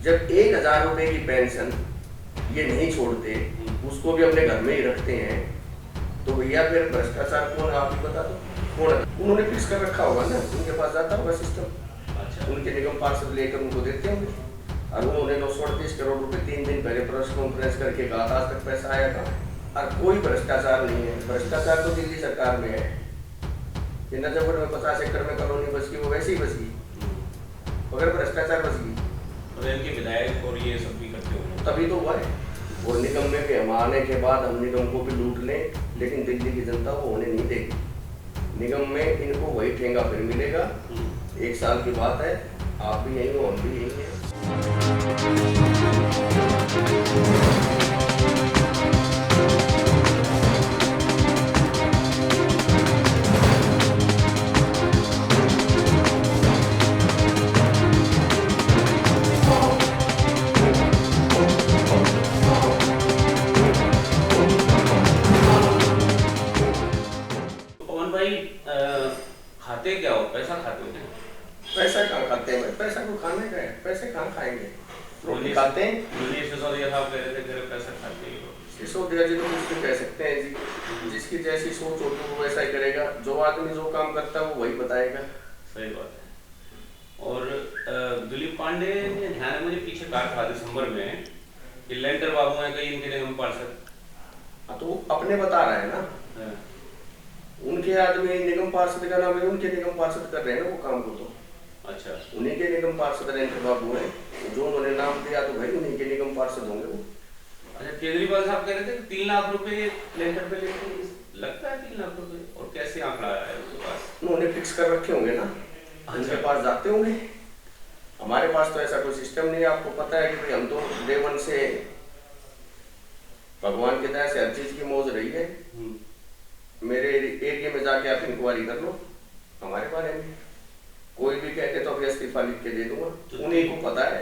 जब 1,000 रुपए की पेंशन ये नहीं छोड़ते, उसको भी अपने घर में ही रखते हैं, तो भैया फिर भ्रष्टाचार कौन है आप ही बता दो कौन है। उन्होंने फिक्स कर रखा होगा ना, उनके पास जाता होगा सिस्टम। अच्छा। उनके निगम पार्षद लेकर उनको देते होंगे। और उन्होंने 938 करोड़ रुपए 3 दिन पहले प्रेस कॉन्फ्रेंस करके कहा था, आज तक पैसा आया कहाँ। और कोई भ्रष्टाचार नहीं है। भ्रष्टाचार तो दिल्ली सरकार में है। ये नजफगढ़ में 50 एकड़ में कॉलोनी बस गई, वो वैसे ही बस गई, मगर भ्रष्टाचार बस गई। तो इनके विधायक और ये सब भी करते होंगे, तभी तो हुआ है। और निगम में भी हम आने के बाद हम निगम को भी लूट लें, लेकिन दिल्ली की जनता वो होने नहीं देगी। निगम में इनको वही ठेंगा फिर मिलेगा। 1 साल की बात है, आप भी यही हो, हम भी यही हैं। पवन भाई, खाते क्या हो, पैसा खाते हो क्या? पैसा कहाँ खाते हैं? पैसा को खाने का है, पैसे कहाँ खाएंगे? रोटी खाते हैं। मुझे सिसोदिया साहब कह रहे थे कि पैसा खाते हो। सिसोदिया जी तो कुछ भी कह सकते हैं जी, जिसकी जैसी सोच होगी वो वैसा ही करेगा। जो आदमी जो काम करता है वो वही बताएगा। सही बात है। और दिलीप पांडे ने ध्यान है मुझे पीछे कहा था दिसंबर में कि लेंटर बाबू हैं कहीं इनके निगम पार्षद। तो अपने बता रहा है ना, हाँ। उनके आदमी निगम पार्षद का नाम है, उनके निगम पार्षद कर रहे हैं ना वो काम को। तो अच्छा, उन्हीं के निगम पार्षद लेंटर बाबू हैं, जो उन्होंने नाम दिया तो भाई उन्हीं के निगम पार्षद होंगे वो। अच्छा। केजरीवाल साहब कह रहे थे कि 3 लाख रुपए लेंटर पे लेते, लगता है 3 लाख रुपए, और कैसे आंकड़ा आया है उनके पास? उन्होंने फिक्स कर रखे होंगे ना, उनके पास जाते होंगे। हमारे पास तो ऐसा कोई सिस्टम नहीं है। आपको पता है कि भाई हम तो डे 1 से भगवान की दया से हर चीज की मौज रही है। मेरे एरिया में जाके आप इंक्वायरी कर लो हमारे बारे में, कोई भी कहते तो अभी इस्तीफा लिख के दे दूंगा। तो उन्हीं को पता है।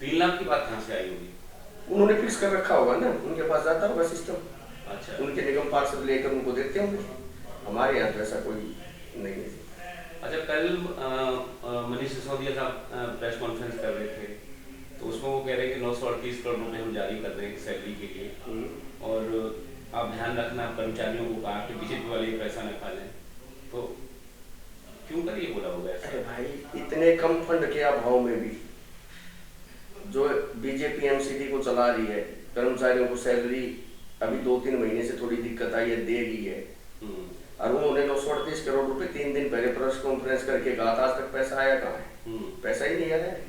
3 लाख की बात कहाँ से आई होगी? उन्होंने फिक्स कर रखा होगा ना, उनके पास जाता होगा सिस्टम। अच्छा। उनके निगम पार्षद लेकर उनको देते होंगे। हमारे यहाँ तो ऐसा कोई नहीं है। अच्छा, कल मनीष सिसोदिया साहब प्रेस कॉन्फ्रेंस कर रहे थे, तो उसमें वो कह रहे हैं कि 938 करोड़ रुपए हम जारी कर रहे हैं सैलरी के लिए, और आप ध्यान रखना कर्मचारियों को कहा कि बीजेपी वाले ये पैसा न खा लें। तो क्यों कर ये बोला होगा ऐसा? अरे भाई, इतने कम फंड के अभाव में भी जो बीजेपी एमसीडी को चला रही है, कर्मचारियों को सैलरी अभी 2-3 महीने से थोड़ी दिक्कत आई है, दे रही है। और उन्होंने 938 करोड़ रुपए 3 दिन पहले प्रेस कॉन्फ्रेंस करके कहा था, आज तक पैसा आया कहाँ है? पैसा ही नहीं आया है।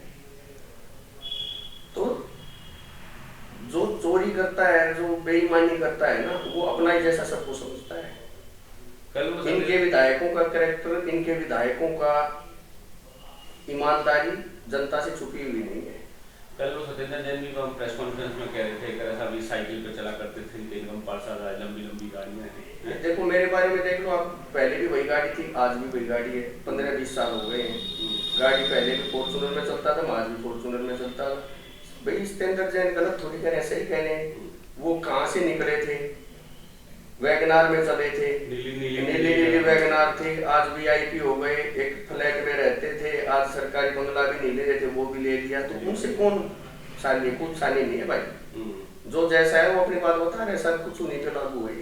तो जो चोरी करता है, जो बेईमानी करता है ना, वो अपना ही जैसा सबको समझता है। इनके विधायकों का कैरेक्टर, इनके विधायकों का ईमानदारी जनता से छुपी हुई नहीं है। कल वो सत्येंद्र जैन भी प्रेस कॉन्फ्रेंस में कह रहे थे कि ऐसा भी साइकिल पे चला करते थे, इनके निगम पार्षद लंबी लंबी गाड़ियां हैं। देखो मेरे बारे में देख लो आप, पहले भी वही गाड़ी थी, आज भी वही गाड़ी है। 15-20 साल हो गए हैं। गाड़ी पहले भी फॉर्चूनर में चलता था, आज भी फॉर्चूनर में चलता था। भाई सत्येंद्र जैन गलत थोड़ी कह रहे हैं, सही कह रहे हैं। वो कहाँ से निकले थे? वैगनार में चले थे, नीली वैगनार थी, आज वीआईपी हो गए। एक फ्लैट में रहते थे, आज सरकारी बंगला भी नहीं ले रहे थे, वो भी ले लिया। तो उनसे कौन सानी? कुछ सानी नहीं है भाई। जो जैसा है वो अपनी बात बता रहे, सब कुछ उन्हीं पे लागू है।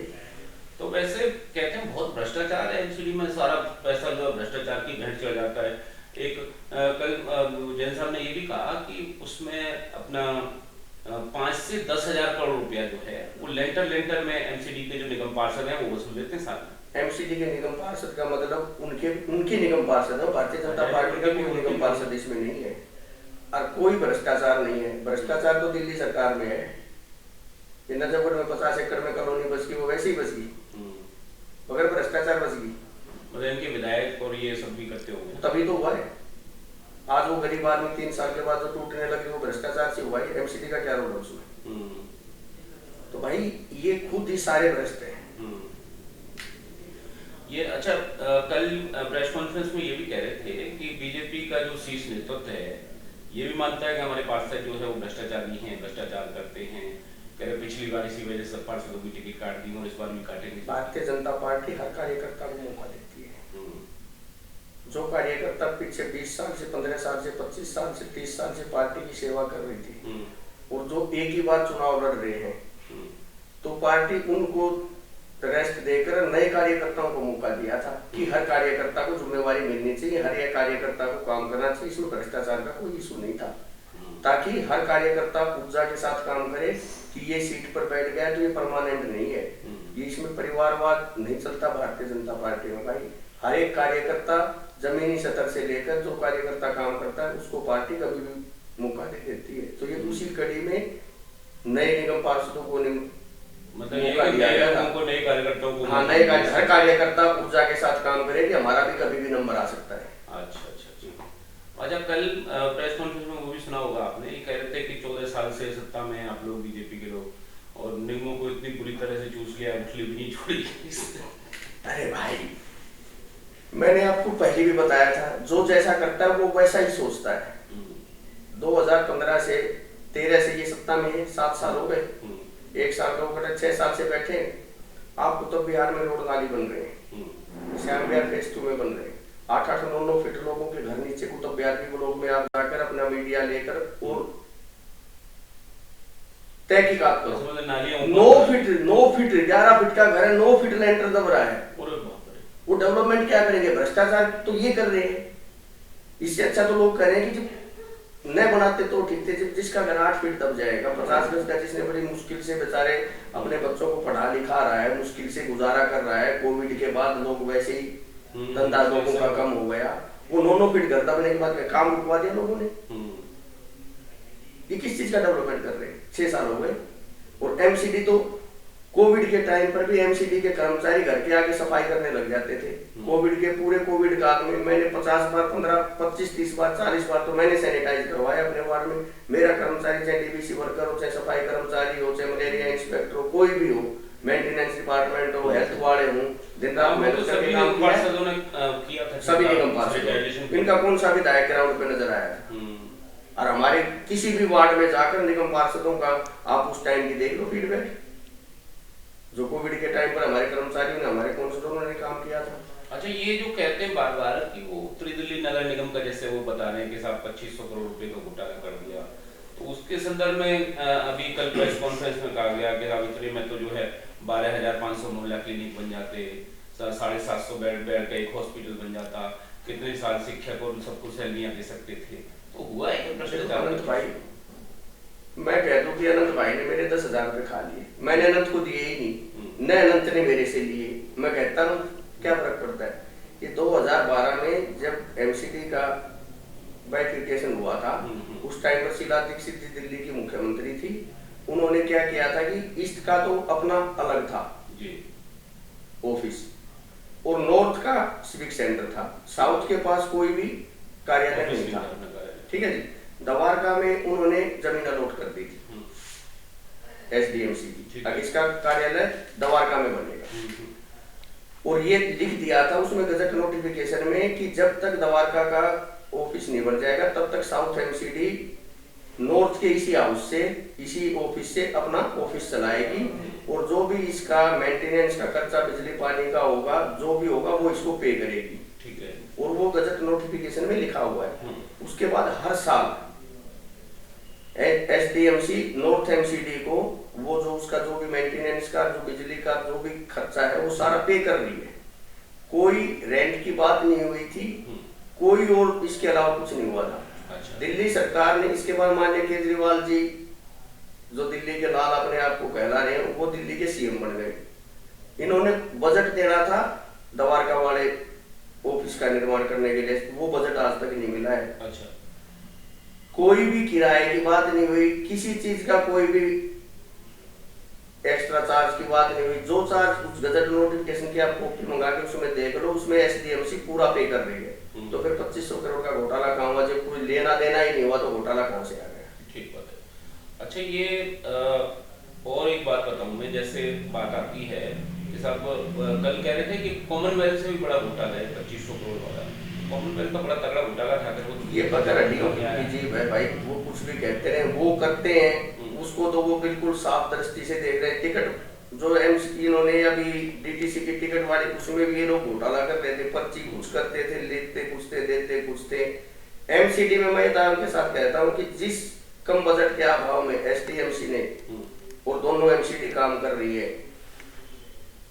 तो वैसे कहते हैं बहुत भ्रष्टाचार है एमसीडी में, सारा पैसा जो भ्रष्टाचार की भेंट चढ़ जाता है। एक कल जैन साहब ने ये भी कहा कि उसमें अपना 5 से 10 हजार करोड़ रुपया जो है वो लेंटर में एमसीडी के जो निगम पार्षद हैं वो वसूल लेते हैं साथ में। एमसीडी के निगम पार्षद का मतलब उनके निगम पार्षद है, भारतीय जनता पार्टी का कोई निगम पार्षद इसमें नहीं है। और कोई भ्रष्टाचार नहीं है। भ्रष्टाचार तो दिल्ली सरकार में है। ये नजफगढ़ में 50 एकड़ में कॉलोनी बस गई, वो वैसे ही बस गई, मगर भ्रष्टाचार बस गई। मतलब इनके विधायक और ये सब भी करते होंगे, तभी तो हुआ है। आज वो गरीब आदमी 3 साल के बाद जो टूटने लगे, वो भ्रष्टाचार से हुआ है। एमसीडी का क्या रोल है उसमें? तो भाई ये खुद ही सारे भ्रष्ट हैं। ये अच्छा, कल प्रेस कॉन्फ्रेंस में ये भी कह रहे थे कि बीजेपी का जो शीर्ष नेतृत्व है ये भी मानता है कि हमारे पार्षद जो है वो भ्रष्टाचारी हैं, भ्रष्टाचार करते हैं। कह रहे पिछली बार इसी वजह से पार्षदों की टिकट काट दी और इस बार भी काटेंगे। भारतीय जनता पार्टी हर कार्यकर्ता को मौका देती है। जो कार्यकर्ता पिछले 20 साल से 15 साल से 25 साल से 30 साल से पार्टी की सेवा कर रही थी और जो एक ही बार चुनाव लड़ रहे हैं, तो पार्टी उनको रेस्ट देकर नए कार्यकर्ताओं को मौका दिया था कि हर कार्यकर्ता को जिम्मेवारी मिलनी चाहिए, हर एक कार्यकर्ता को काम करना चाहिए। इसमें भ्रष्टाचार का कोई इशू नहीं था, ताकि हर कार्यकर्ता ऊर्जा के साथ काम करे कि ये सीट पर बैठ गया तो ये परमानेंट नहीं है। ये इसमें परिवारवाद नहीं चलता भारतीय जनता पार्टी में भाई। हर एक कार्यकर्ता जमीनी स्तर से लेकर जो कार्यकर्ता काम करता है उसको पार्टी कभी भी मौका दे देती है। तो ये उसी कड़ी में नए निगम पार्षदों को मतलब ये नए लोगों को, नए कार्यकर्ताओं को, हाँ, नए हर कार्यकर्ता ऊर्जा के साथ काम करे कि हमारा भी कभी भी नंबर आ सकता है। अच्छा। अच्छा, कल प्रेस कॉन्फ्रेंस में वो भी सुना होगा आपने, ये कह रहे थे कि 14 साल से सत्ता में आप लोग बीजेपी के लोग, और निगमों को इतनी बुरी तरह से चूस लिया, मछली भी नहीं छोड़ी। अरे भाई, मैंने आपको पहले भी बताया था, जो जैसा करता है वो वैसा ही सोचता है। 2015 से 13 से ये सत्ता में है, 7 साल हो गए, 1 साल का ऊपर 6 साल से बैठे। आपको तो बिहार में रोड नाली बन रहे हैं, श्याम बिहार फेज 2 में बन रहे हैं, 8-8, 9-9 फीट लोगों के घर नीचे कुतुब बिहार के ब्लॉक में आप जाकर अपना मीडिया लेकर और तहकीकात करो। 9 फीट 11 फीट का घर है, 9 फीट लेंटर दब रहा है। वो डेवलपमेंट क्या करेंगे? भ्रष्टाचार तो ये कर रहे हैं। इससे अच्छा तो लोग कह रहे हैं कि जब न बनाते तो ठीक थे, जब जिसका घर 8 फीट दब जाएगा, 50 गज का, जिसने बड़ी मुश्किल से बेचारे अपने बच्चों को पढ़ा लिखा रहा है, मुश्किल से गुजारा कर रहा है, कोविड के बाद लोग वैसे ही धंधा लोगों का कम हो गया, वो 9 फीट घर दबने के बाद काम रुकवा दिया लोगों ने। ये किस चीज का डेवलपमेंट कर रहे हैं? 6 साल हो गए। और एमसीडी तो कोविड के टाइम पर भी एमसीडी के कर्मचारी घर के आगे सफाई करने लग जाते थे। कोविड के पूरे कोविड काल में मैंने 50 बार 15 25 30 बार 40 बार तो मैंने सैनिटाइज करवाया अपने वार्ड में। मेरा कर्मचारी चाहे डीबीसी वर्कर हो, चाहे सफाई कर्मचारी हो, चाहे मलेरिया इंस्पेक्टर हो, कोई भी हो, मेंटेनेंस डिपार्टमेंट हो, हेल्थ वाले हो, दिन रात मेहनत करके काम किया था। सभी निगम पार्षद, इनका कौन सा विधायक ग्राउंड पे नजर आया था? और हमारे किसी भी वार्ड में जाकर निगम पार्षदों का आप उस टाइम की देख लो फीडबैक, जो कोविड के टाइम पर हमारे कर्मचारियों ने, हमारे काउंसलरों ने काम किया था। अच्छा, ये जो कहते हैं बार बार कि वो उत्तरी दिल्ली नगर निगम का, जैसे वो बता रहे हैं कि साहब 2500 करोड़ रुपए का घोटाला कर दिया, तो उसके संदर्भ में अभी कल प्रेस कॉन्फ्रेंस में कहा गया कि सावित्री में तो जो है 12,500 मोहल्ला क्लिनिक बन जाते, 750 बेड का एक हॉस्पिटल बन जाता, कितने साल शिक्षक और सबको सैलरियां दे सकते थे। तो हुआ है भ्रष्टाचार? अनंत भाई, मैं कह दूं कि अनंत भाई ने मेरे 10,000 रुपए खा लिए, मैंने अनंत को दिए ही नहीं, न अनंत ने मेरे से लिए। मैं कहता हूँ क्या फर्क पड़ता है? ये 2012 में जब एमसीडी का बाइफिकेशन हुआ था, उस टाइम पर शीला दीक्षित जी दिल्ली की मुख्यमंत्री थी। उन्होंने क्या किया था कि ईस्ट का तो अपना अलग था ऑफिस, और नॉर्थ का सिविक सेंटर था, साउथ के पास कोई भी कार्यालय नहीं था। ठीक है जी। दवारका में उन्होंने जमीन अलॉट कर दी थी एसडीएमसी की, अब इसका कार्यालय दवारका में बनेगा। और ये लिख दिया था उसमें गजट नोटिफिकेशन में कि जब तक दवारका का ऑफिस नहीं बन जाएगा तब तक साउथ एमसीडी नॉर्थ के इसी हाउस से, इसी ऑफिस से अपना ऑफिस चलाएगी, और जो भी इसका मेंटेनेंस का खर्चा बिजली पानी का होगा, जो भी होगा वो इसको पे करेगी। ठीक है। और वो गजट नोटिफिकेशन में लिखा हुआ है। उसके बाद हर साल एसडीएमसी नॉर्थ एमसीडी को वो जो उसका जो भी मेंटेनेंस का, जो बिजली का जो भी खर्चा है वो सारा पे कर रही है। कोई रेंट की बात नहीं हुई थी, कोई और इसके अलावा कुछ नहीं हुआ था। अच्छा। दिल्ली सरकार ने इसके बाद माननीय केजरीवाल जी, जो दिल्ली के लाल अपने आप को कहला रहे हैं, वो दिल्ली के सीएम बन गए। इन्होंने बजट देना था दवारका वाले ऑफिस का निर्माण करने के लिए, वो बजट आज तक नहीं मिला है। अच्छा। कोई भी किराए की बात नहीं हुई, किसी चीज का कोई भी एक्स्ट्रा चार्ज की बात नहीं हुई। जो चार्ज उस गजट नोटिफिकेशन की आप कॉपी मंगा के उसमें देख लो, उसमें एसडीएमसी पूरा पे कर रही है। तो फिर 2500 करोड़ का घोटाला कहाँ हुआ? जब कोई लेना देना ही नहीं हुआ तो घोटाला कहाँ से आ गया? ठीक बात है। अच्छा, ये और एक बात बताऊं मैं, जैसे बात आती है कि साहब कल कह रहे थे कि कॉमनवेल्थ से भी बड़ा घोटाला है 2500 करोड़ वाला। कॉमनवेल्थ का बड़ा तगड़ा घोटाला था। ये पता हड्डियों की जी भाई, वो कुछ भी कहते रहे, वो करते हैं, उसको तो वो बिल्कुल साफ दृष्टि से देख रहे हैं। टिकट जो एमसी इन्होंने अभी डीटीसी की टिकट वाली, उसमें भी ये लोग घोटाला कर रहे थे, पर्ची कुछ करते थे, लेते कुछ थे, देते कुछ थे। एमसीडी में मैं दाम के साथ कहता हूँ कि जिस कम बजट के अभाव में एसटीएमसी ने और दोनों एमसीडी काम कर रही है,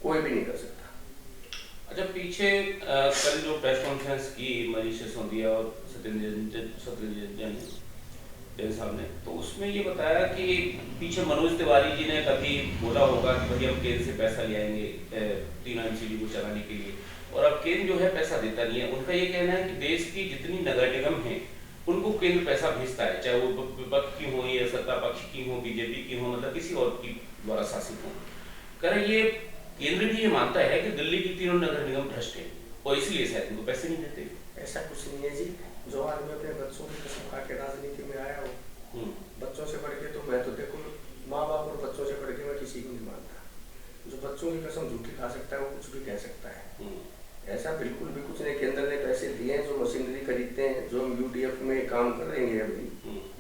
कोई भी नहीं कर सकता। अच्छा, पीछे कल जो प्रेस कॉन्फ्रेंस की मनीष सिसोदिया और सत्येंद्र जैन साहब ने, तो उसमें ये बताया कि पीछे मनोज तिवारी जी ने कभी बोला होगा कि भाई हम केंद्र से पैसा ले आएंगे 3 एमसीडी को चलाने के लिए, और अब केंद्र जो है पैसा देता नहीं है। उनका ये कहना है कि देश की जितनी नगर निगम हैं उनको केंद्र पैसा भेजता है, चाहे वो विपक्ष की हो या सत्ता पक्ष की हो, बीजेपी की हो, मतलब किसी और की द्वारा शासित हो। कह रहे ये केंद्र भी ये मानता है कि दिल्ली की तीनों नगर निगम भ्रष्ट है और इसलिए शायद उनको पैसे नहीं देते। ऐसा कुछ नहीं है जी। जो आदमी अपने बच्चों की कसम खा के राजनीति में आया हो, बच्चों से बढ़ के तो मैं तो देखो माँ बाप और बच्चों से बढ़ के मैं किसी को नहीं मानता। जो बच्चों की कसम झूठी खा सकता है वो कुछ भी कह सकता है। ऐसा बिल्कुल भी कुछ नहीं। केंद्र ने पैसे दिए हैं, जो मशीनरी खरीदते हैं, जो हम यूडीएफ में काम कर रहे हैं अभी,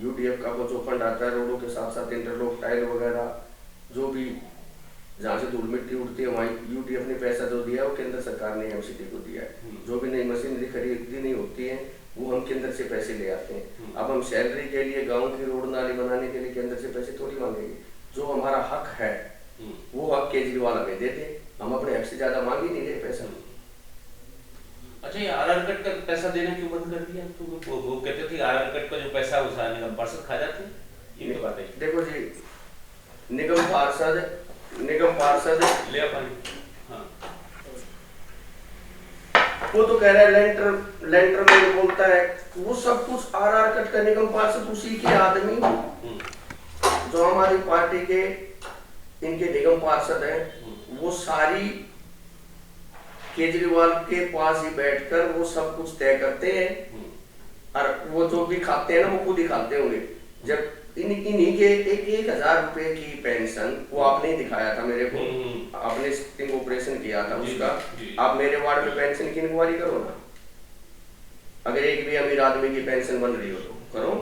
यूडीएफ का वो जो फंड आता है रोडों के साथ साथ इंटरलॉक टाइल वगैरह, जो भी जहाँ से धूल मिट्टी उड़ती है वहाँ यूडीएफ ने पैसा जो दिया है वो केंद्र सरकार ने एमसीडी को दिया है। जो भी नई मशीनरी खरीदी नहीं होती है वो हम केंद्र से पैसे ले आते हैं। अब हम सैलरी के लिए, गांव की रोड नाली बनाने के लिए केंद्र से पैसे थोड़ी मांगेंगे। जो हमारा हक है वो हक केजरीवाल हमें देते, हम अपने हक से ज्यादा मांग ही नहीं रहे पैसा। अच्छा, ये आरआर कट का पैसा देना क्यों बंद कर दिया? तो वो कहते थे आरआर कट का जो पैसा उसा निगम पार्षद खा जाते हैं, ये तो बात है। देखो जी, निगम पार्षद ले अपन, हाँ, वो तो कह रहा है लेंटर में बोलता है वो सब कुछ आरआर कट का निगम पार्षद उसी के आदमी जो हमारी पार्टी के इनके निगम पार्षद हैं, वो सारी केजरीवाल के पास ही बैठकर वो सब कुछ तय करते हैं। और वो जो भी खाते हैं ना वो खुद ही खाते होंगे। जब इन्हीं के 1,000 रुपए की पेंशन, वो आपने ही दिखाया था मेरे को, आपने स्टिंग ऑपरेशन किया था उसका। आप मेरे वार्ड में पेंशन की इंक्वायरी करो ना, अगर एक भी अमीर आदमी की पेंशन बन रही हो तो करो।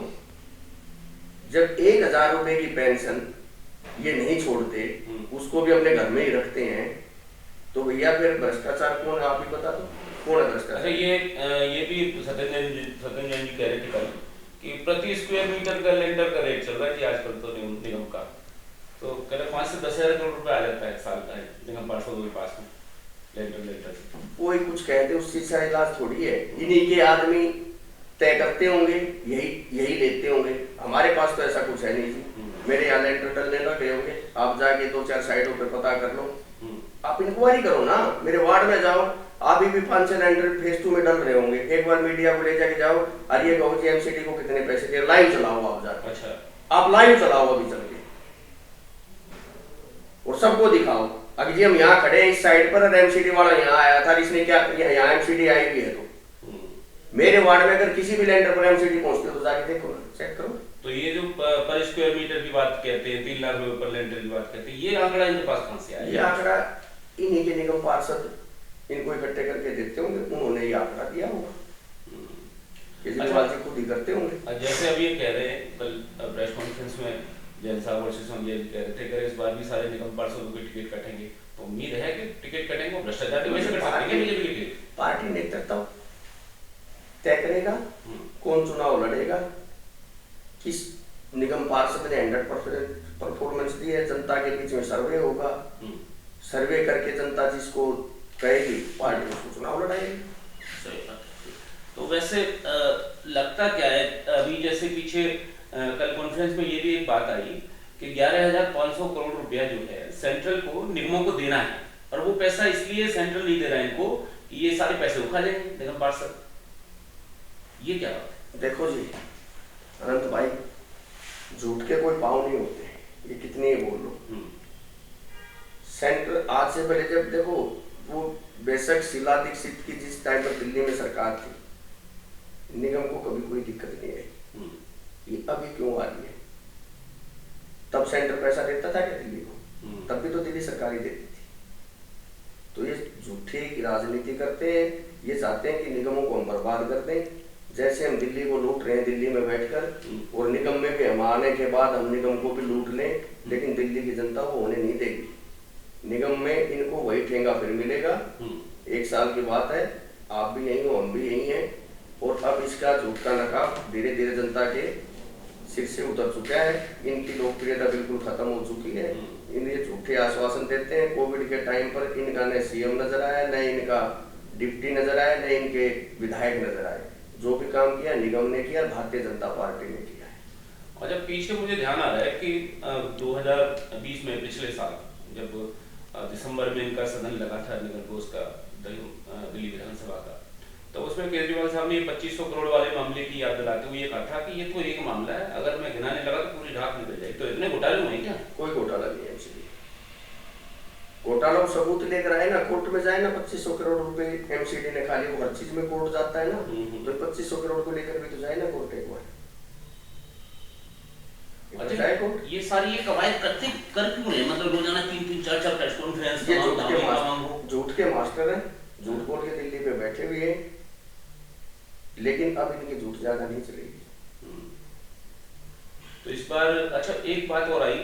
जब 1,000 रुपए की पेंशन ये नहीं छोड़ते, उसको भी अपने घर में ही रखते हैं, तो भैया फिर भ्रष्टाचार कौन है? आप ही बता दो कौन है भ्रष्टाचार? ये भी सत्येंद्र जैन जी कह रहे थे कल कि प्रति स्क्वायर मीटर का लेंटर का रेट चल रहा है जी आजकल तो निगम का, तो कह रहे 5 से 10,000 करोड़ रुपए आ जाता है साल का निगम पार्षदों के पास में लेंटर। कोई कुछ कहते उस चीज का इलाज थोड़ी है। इन्हीं के आदमी तय करते होंगे, यही लेते होंगे। हमारे पास तो ऐसा कुछ है नहीं जी। मेरे यहाँ लेंटर डलने लगे होंगे, आप जाके 2-4 साइडों पे पता कर लो, आप इंक्वायरी करो ना। मेरे वार्ड में जाओ, अभी भी 5-6 लेंटर फेज 2 में डल रहे होंगे। एक बार मीडिया को ले जाके जाओ और ये कहो कि एमसीडी को कितने पैसे दिए, लाइव चलाओ आप जाकर। अच्छा, आप लाइव चलाओ अभी चल के और सबको दिखाओ। अभी जी हम यहाँ खड़े हैं इस साइड पर और एमसीडी वाला यहाँ आया था, इसने क्या यहाँ एमसीडी आई भी है, तो मेरे वार्ड में अगर किसी भी लेंटर पर एमसीडी पहुंचते हो तो जाके देखो ना, चेक करो। तो ये जो पर स्क्वायर मीटर की बात कहते हैं, 3 लाख रुपए पर लेंटर की बात कहते हैं, ये आंकड़ा इनके पास कहां से आया? ये आंकड़ा इन्हीं के निगम पार्षद इनको इकट्ठे करके देते होंगे, उन्होंने ये आंकड़ा दिया होगा, केजरीवाल जी खुद ही करते होंगे। जैसे अभी ये कह रहे हैं कल प्रेस कॉन्फ्रेंस में जैन साहब और सिसोदिया जी कह रहे थे कि इस बार भी सारे निगम पार्षदों की टिकट कटेंगे, तो उम्मीद है कि टिकट कटेंगे वो भ्रष्टाचार वैसे कर सकते हैं बीजेपी के। पार्टी नेतृत्व तय करेगा कौन चुनाव लड़ेगा, किस निगम पार्षद ने 100% परफॉर्मेंस दी है। जनता के बीच में सर्वे होगा, सर्वे करके जनता जिसको कहेगी पार्टी उसको चुनाव लड़ाएगी। तो वैसे लगता क्या है अभी, जैसे पीछे कल कॉन्फ्रेंस में ये भी एक बात आई कि 11,500 करोड़ रुपया जो है सेंट्रल को निगमों को देना है, और वो पैसा इसलिए सेंट्रल नहीं दे रहा है इनको कि ये सारे पैसे उठा लेंगे निगम पार्षद। ये क्या बात है? देखो जी अनंत भाई, झूठ के कोई पाँव नहीं होते, ये कितनी ही बोल लो। सेंट्रल आज से पहले जब देखो वो बेशक शीला दीक्षित की जिस टाइम पर दिल्ली में सरकार थी, निगम को कभी कोई दिक्कत नहीं आई। ये अभी क्यों आ रही है? तब सेंटर पैसा देता था क्या दिल्ली को? तब भी तो दिल्ली सरकार ही देती थी। तो ये झूठी राजनीति करते हैं, ये चाहते हैं कि निगमों को हम बर्बाद कर दें। जैसे हम दिल्ली को लूट रहे हैं दिल्ली में बैठकर, और निगम में भी हम आने के बाद हम निगम को भी लूट लें, लेकिन दिल्ली की जनता वो होने नहीं देगी। निगम में इनको वही ठेंगा फिर मिलेगा। 1 साल की बात है, आप भी यहीं हो, हम भी यहीं हैं, और अब इसका झूठ का नकाब धीरे धीरे जनता के सिर से उतर चुका है। इनकी लोकप्रियता बिल्कुल खत्म हो चुकी है। इन्हें झूठे आश्वासन देते हैं। कोविड के टाइम पर इनका न सीएम नजर आया, न इनका डिप्टी नजर आया, न इनके विधायक नजर आए। जो भी काम किया निगम ने किया, भारतीय जनता पार्टी ने किया है। और जब पीछे मुझे ध्यान आ रहा है कि 2020 में पिछले साल जब दिसंबर में इनका सदन लगा था निगम बोस का दिल्ली विधानसभा का, तो उसमें केजरीवाल साहब ने 2500 करोड़ वाले मामले की याद दिलाते हुए ये कहा था कि ये तो एक मामला है, अगर मैं गिनाने लगा तो पूरी रात निकल जाएगी। तो इतने घोटाले हुए क्या? कोई घोटाला नहीं है एमसीडी। घोटाला सबूत लेकर आए ना, कोर्ट में जाए ना, 2500 करोड़ रुपए एमसीडी ने खा लिए। वो हर चीज में कोर्ट जाता है ना, तो 2500 करोड़ को लेकर भी तो जाए ना कोर्ट एक बार। अच्छा, ये सारी ये कवायद करते कर क्यों रहे? मतलब रोजाना 3-3, 4-4 प्रेस कॉन्फ्रेंस, ये झूठ के मास्टर हैं, झूठ बोल के दिल्ली पे बैठे हुए हैं, लेकिन अब इनकी झूठ ज्यादा नहीं चलेगी। तो इस बार अच्छा एक बात और आई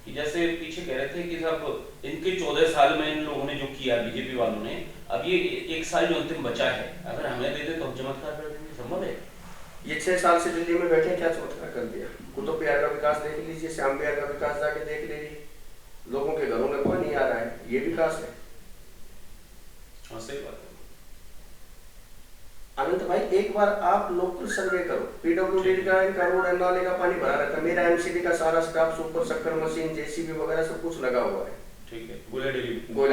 कि जैसे पीछे कह रहे थे कि साहब इनके 14 साल में इन लोगों ने जो किया बीजेपी वालों ने, अब ये 1 साल जो अंतिम बचा है, अगर हमें दे दे तो हम चमत्कार कर देंगे, संभव है? ये 6 साल से दिल्ली में बैठे, क्या चमत्कार कर दिया? कुतुब बिहार का विकास देख लीजिए, श्याम बिहार का विकास जाके देख लीजिए। लोगों के घरों में पानी आ रहा है, ये विकास है। हाँ, सही बात है। अनंत भाई, एक बार आप लोकल सर्वे करो, पीडब्ल्यूडी का इनका रोड नाले का पानी भरा रहता है। मेरा एमसीडी का सारा स्टाफ, सुपर शक्कर मशीन, जेसीबी वगैरह सब कुछ लगा हुआ है। ठीक है, गोला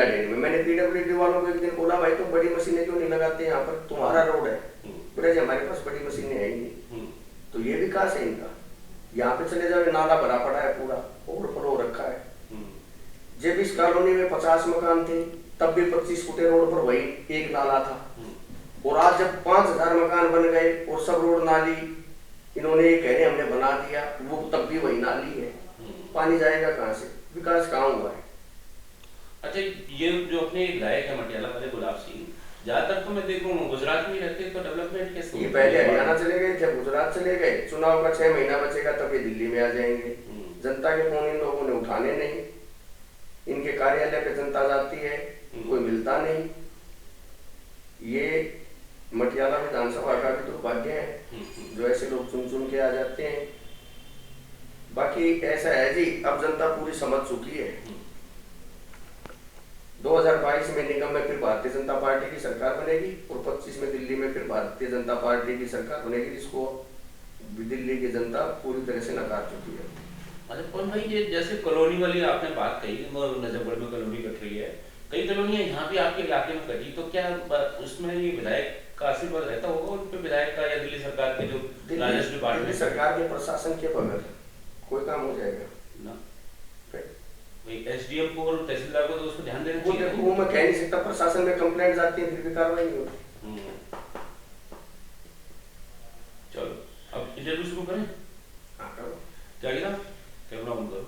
डेरी में मैंने पीडब्ल्यूडी वालों को एक दिन बोला, भाई तुम बड़ी मशीनें क्यों नहीं लगाते यहाँ पर, तुम्हारा रोड है। बोले जी हमारे पास बड़ी मशीनें है ही नहीं। तो ये विकास है इनका। यहाँ पे चले जाओ, नाला भरा पड़ा है पूरा, ओवरफ्लो हो रखा है। जब इस कॉलोनी में 50 मकान थे, तब भी 25 फुटे रोड पर वही एक नाला था। और आज जब 5000 मकान बन गए और सब रोड नाली इन्होंने ये कह रहे हमने बना दिया, वो तब भी वही नाली है। पानी जाएगा कहाँ से? विकास कहाँ हुआ है? अच्छा, ये जो अपने गायक है मटियाला वाले गुलाब सिंह, ज्यादातर तो मैं देख रहा हूँ गुजरात में रहते, तो डेवलपमेंट कैसे? ये पहले हरियाणा चले गए, जब गुजरात चले गए, चुनाव का 6 महीना बचेगा तब ये दिल्ली में आ जाएंगे। जनता के फोन इन लोगों ने उठाने नहीं। इनके कार्यालय पे जनता जाती है, कोई मिलता नहीं। ये मटियाला विधानसभा का भी दुर्भाग्य है, जो ऐसे लोग चुन चुन के आ जाते हैं। बाकी ऐसा है जी, अब जनता पूरी समझ चुकी है। 2022 में निगम में फिर भारतीय जनता पार्टी की सरकार बनेगी और 25 में दिल्ली में फिर भारतीय जनता पार्टी की सरकार बनेगी, जिसको दिल्ली की जनता पूरी तरह से नकार चुकी है। अच्छा कौन भाई, ये जैसे कॉलोनी वाली आपने बात कही, नजफगढ़ में कॉलोनी कट रही है, कई कॉलोनियां यहाँ भी आपके इलाके में कटी, तो क्या उसमें ये विधायक का आशीर्वाद रहता होगा उन पे, विधायक का या दिल्ली सरकार के जो राजस्व डिपार्टमेंट? दिल्ली सरकार के प्रशासन के बगैर कोई काम हो जाएगा ना? भाई एसडीएम को और तहसीलदार को तो उसको ध्यान देना चाहिए। वो मैं कह नहीं सकता, प्रशासन में कंप्लेंट जाती है फिर भी कार्रवाई नहीं होती। चलो अब इंटरव्यू शुरू करें। हाँ करो। क्या लिखा? कैमरा ऑन करो।